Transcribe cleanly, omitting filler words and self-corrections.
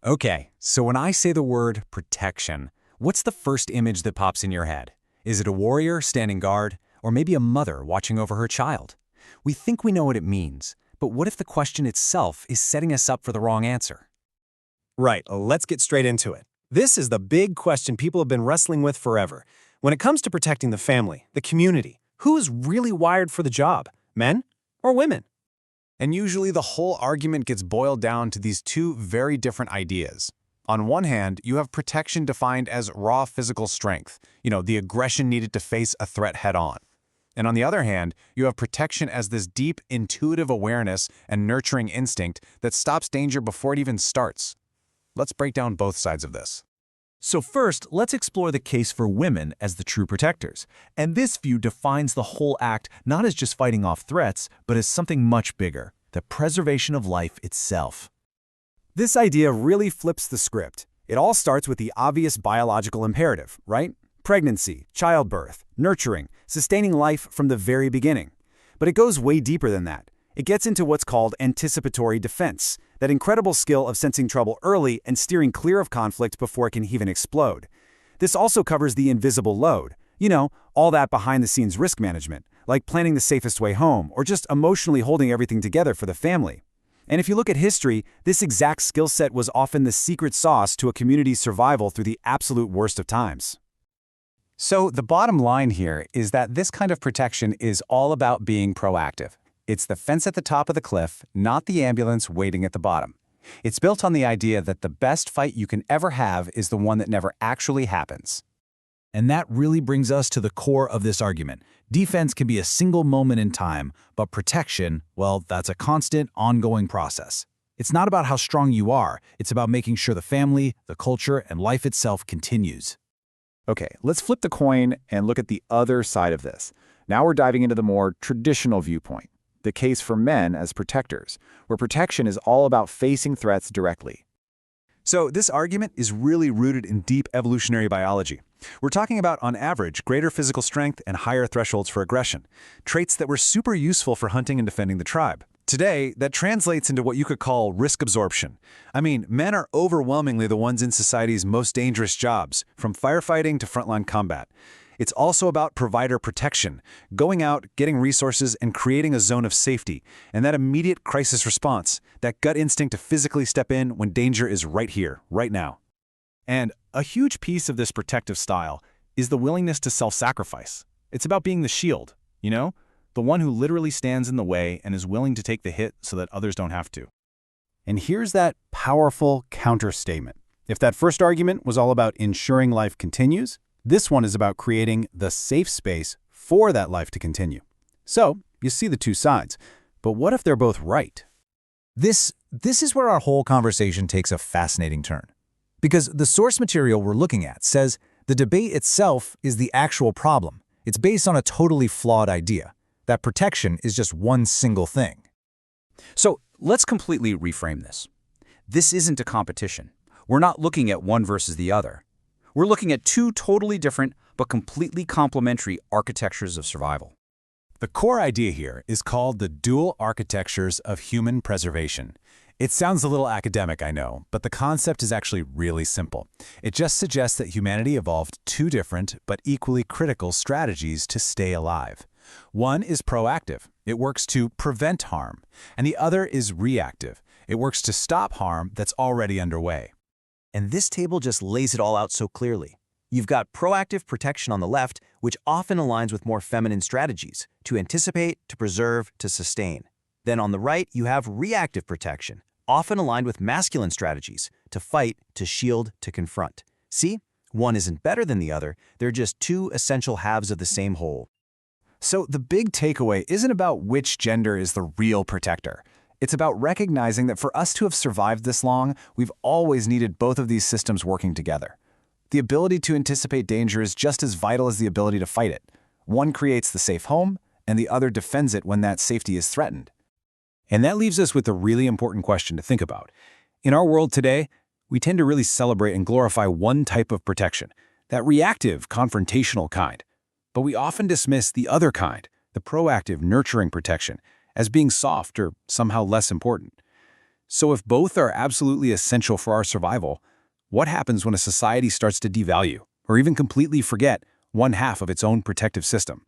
Okay, so when I say the word protection, what's the first image that pops in your head? Is it a warrior standing guard, or maybe a mother watching over her child? We think we know what it means, but what if the question itself is setting us up for the wrong answer? Right, let's get straight into it. This is the big question people have been wrestling with forever. When it comes to protecting the family, the community, who's really wired for the job? Men or women? And usually the whole argument gets boiled down to these two very different ideas. On one hand, you have protection defined as raw physical strength, the aggression needed to face a threat head-on. And on the other hand, you have protection as this deep, intuitive awareness and nurturing instinct that stops danger before it even starts. Let's break down both sides of this. So first, let's explore the case for women as the true protectors. And this view defines the whole act not as just fighting off threats, but as something much bigger, the preservation of life itself. This idea really flips the script. It all starts with the obvious biological imperative, right? Pregnancy, childbirth, nurturing, sustaining life from the very beginning. But it goes way deeper than that. It gets into what's called anticipatory defense, that incredible skill of sensing trouble early and steering clear of conflict before it can even explode. This also covers the invisible load, all that behind-the-scenes risk management, like planning the safest way home or just emotionally holding everything together for the family. And if you look at history, this exact skill set was often the secret sauce to a community's survival through the absolute worst of times. So the bottom line here is that this kind of protection is all about being proactive. It's the fence at the top of the cliff, not the ambulance waiting at the bottom. It's built on the idea that the best fight you can ever have is the one that never actually happens. And that really brings us to the core of this argument. Defense can be a single moment in time, but protection, well, that's a constant, ongoing process. It's not about how strong you are, it's about making sure the family, the culture, and life itself continues. Okay, let's flip the coin and look at the other side of this. Now we're diving into the more traditional viewpoint, the case for men as protectors, where protection is all about facing threats directly. So this argument is really rooted in deep evolutionary biology. We're talking about, on average, greater physical strength and higher thresholds for aggression, traits that were super useful for hunting and defending the tribe. Today, that translates into what you could call risk absorption. I mean, men are overwhelmingly the ones in society's most dangerous jobs, from firefighting to frontline combat. It's also about provider protection, going out, getting resources, and creating a zone of safety, and that immediate crisis response, that gut instinct to physically step in when danger is right here, right now. And a huge piece of this protective style is the willingness to self-sacrifice. It's about being the shield, the one who literally stands in the way and is willing to take the hit so that others don't have to. And here's that powerful counter-statement. If that first argument was all about ensuring life continues, this one is about creating the safe space for that life to continue. So, you see the two sides. But what if they're both right? This is where our whole conversation takes a fascinating turn. Because the source material we're looking at says the debate itself is the actual problem. It's based on a totally flawed idea, that protection is just one single thing. So let's completely reframe this. This isn't a competition. We're not looking at one versus the other. We're looking at two totally different but completely complementary architectures of survival. The core idea here is called the dual architectures of human preservation. It sounds a little academic, I know, but the concept is actually really simple. It just suggests that humanity evolved two different but equally critical strategies to stay alive. One is proactive. It works to prevent harm. And the other is reactive. It works to stop harm that's already underway. And this table just lays it all out so clearly. You've got proactive protection on the left, which often aligns with more feminine strategies, to anticipate, to preserve, to sustain. Then on the right, you have reactive protection, often aligned with masculine strategies, to fight, to shield, to confront. See? One isn't better than the other, they're just two essential halves of the same whole. So the big takeaway isn't about which gender is the real protector. It's about recognizing that for us to have survived this long, we've always needed both of these systems working together. The ability to anticipate danger is just as vital as the ability to fight it. One creates the safe home, and the other defends it when that safety is threatened. And that leaves us with a really important question to think about. In our world today, we tend to really celebrate and glorify one type of protection, that reactive, confrontational kind. But we often dismiss the other kind, the proactive, nurturing protection, as being soft or somehow less important. So if both are absolutely essential for our survival, what happens when a society starts to devalue, or even completely forget, one half of its own protective system?